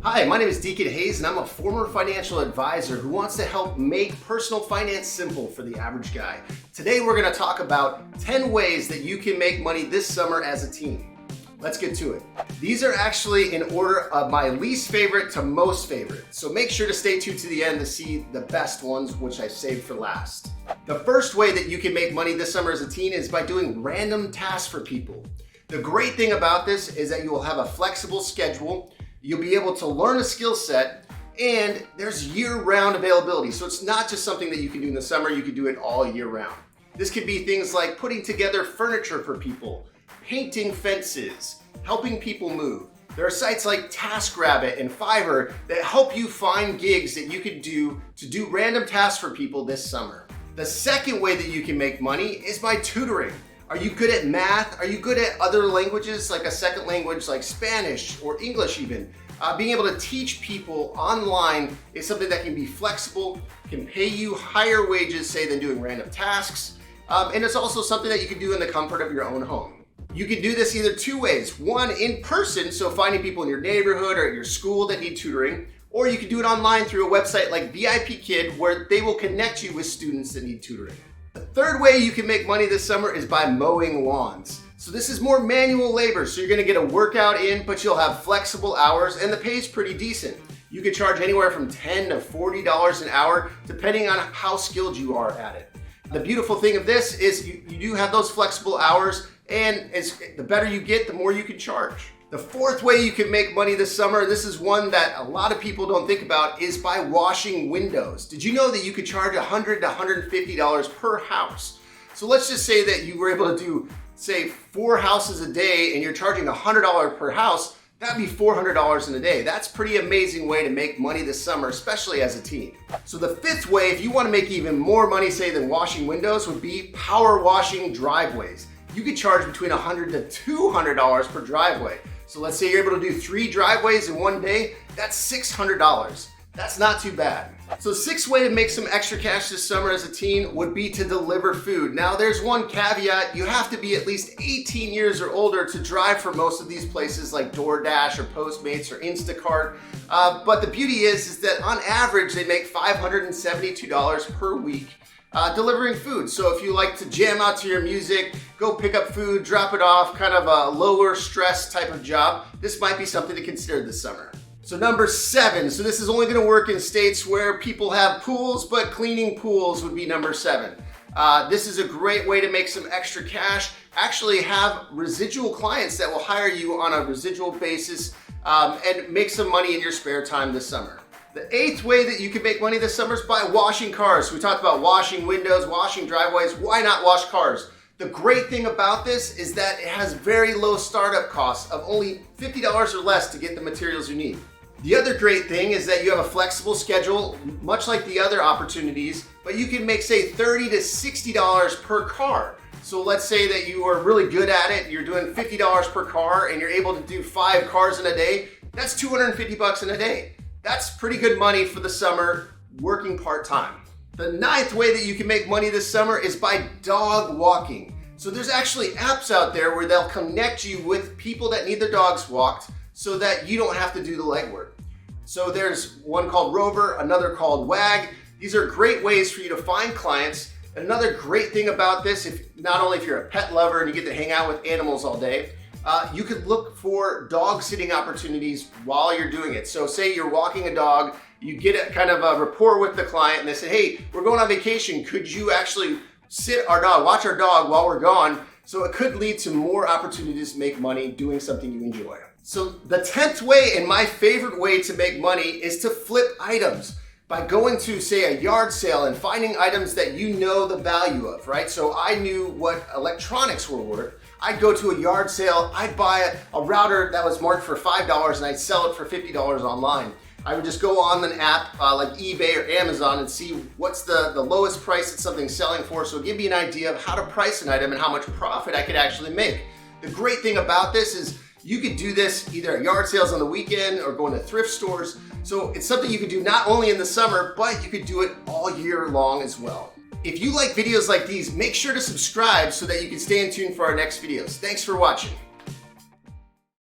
Hi, my name is Deacon Hayes and I'm a former financial advisor who wants to help make personal finance simple for the average guy. Today we're going to talk about 10 ways that you can make money this summer as a teen. Let's get to it. These are actually in order of my least favorite to most favorite, so make sure to stay tuned to the end to see the best ones, which I saved for last. The first way that you can make money this summer as a teen is by doing random tasks for people. The great thing about this is that you will have a flexible schedule. You'll be able to learn a skill set, and there's year-round availability. So it's not just something that you can do in the summer, you can do it all year round. This could be things like putting together furniture for people, painting fences, helping people move. There are sites like TaskRabbit and Fiverr that help you find gigs that you could do to do random tasks for people this summer. The second way that you can make money is by tutoring. Are you good at math? Are you good at other languages, like a second language like Spanish or English even? Being able to teach people online is something that can be flexible, can pay you higher wages, say, than doing random tasks. And it's also something that you can do in the comfort of your own home. You can do this either two ways. One, in person, so finding people in your neighborhood or at your school that need tutoring, or you can do it online through a website like VIP Kid, where they will connect you with students that need tutoring. The third way you can make money this summer is by mowing lawns. So this is more manual labor, so you're gonna get a workout in, but you'll have flexible hours and the pay is pretty decent. You can charge anywhere from $10 to $40 an hour, depending on how skilled you are at it. The beautiful thing of this is you do have those flexible hours, and the better you get, the more you can charge. The fourth way you can make money this summer, and this is one that a lot of people don't think about, is by washing windows. Did you know that you could charge $100 to $150 per house? So let's just say that you were able to do, say, 4 houses a day and you're charging $100 per house. That'd be $400 in a day. That's a pretty amazing way to make money this summer, especially as a teen. So the fifth way, if you want to make even more money, say, than washing windows, would be power washing driveways. You could charge between $100 to $200 per driveway. So let's say you're able to do 3 driveways in one day, that's $600. That's not too bad. So the sixth way to make some extra cash this summer as a teen would be to deliver food. Now there's one caveat, you have to be at least 18 years or older to drive for most of these places like DoorDash or Postmates or Instacart. But the beauty is that on average they make $572 per week delivering food. So if you like to jam out to your music, go pick up food, drop it off, kind of a lower stress type of job, this might be something to consider this summer. So number 7, so this is only gonna work in states where people have pools, but cleaning pools would be number 7. This is a great way to make some extra cash. Actually have residual clients that will hire you on a residual basis and make some money in your spare time this summer. The 8th way that you can make money this summer is by washing cars. We talked about washing windows, washing driveways. Why not wash cars? The great thing about this is that it has very low startup costs of only $50 or less to get the materials you need. The other great thing is that you have a flexible schedule, much like the other opportunities, but you can make, say, $30 to $60 per car. So let's say that you are really good at it, you're doing $50 per car and you're able to do 5 cars in a day, that's $250 in a day. That's pretty good money for the summer working part-time. The 9th way that you can make money this summer is by dog walking. So there's actually apps out there where they'll connect you with people that need their dogs walked so that you don't have to do the legwork. So there's one called Rover, another called Wag. These are great ways for you to find clients. Another great thing about this, not only if you're a pet lover and you get to hang out with animals all day, you could look for dog sitting opportunities while you're doing it. So say you're walking a dog, you get a kind of a rapport with the client and they say, hey, we're going on vacation. Could you actually sit our dog, watch our dog while we're gone? So it could lead to more opportunities to make money doing something you enjoy. So the 10th way, and my favorite way to make money, is to flip items by going to, say, a yard sale and finding items that you know the value of, right? So I knew what electronics were worth. I'd go to a yard sale, I'd buy a router that was marked for $5 and I'd sell it for $50 online. I would just go on an app like eBay or Amazon and see what's the lowest price that something's selling for. So it'll give me an idea of how to price an item and how much profit I could actually make. The great thing about this is you could do this either at yard sales on the weekend or going to thrift stores. So it's something you could do not only in the summer, but you could do it all year long as well. If you like videos like these, make sure to subscribe so that you can stay in tune for our next videos. Thanks for watching.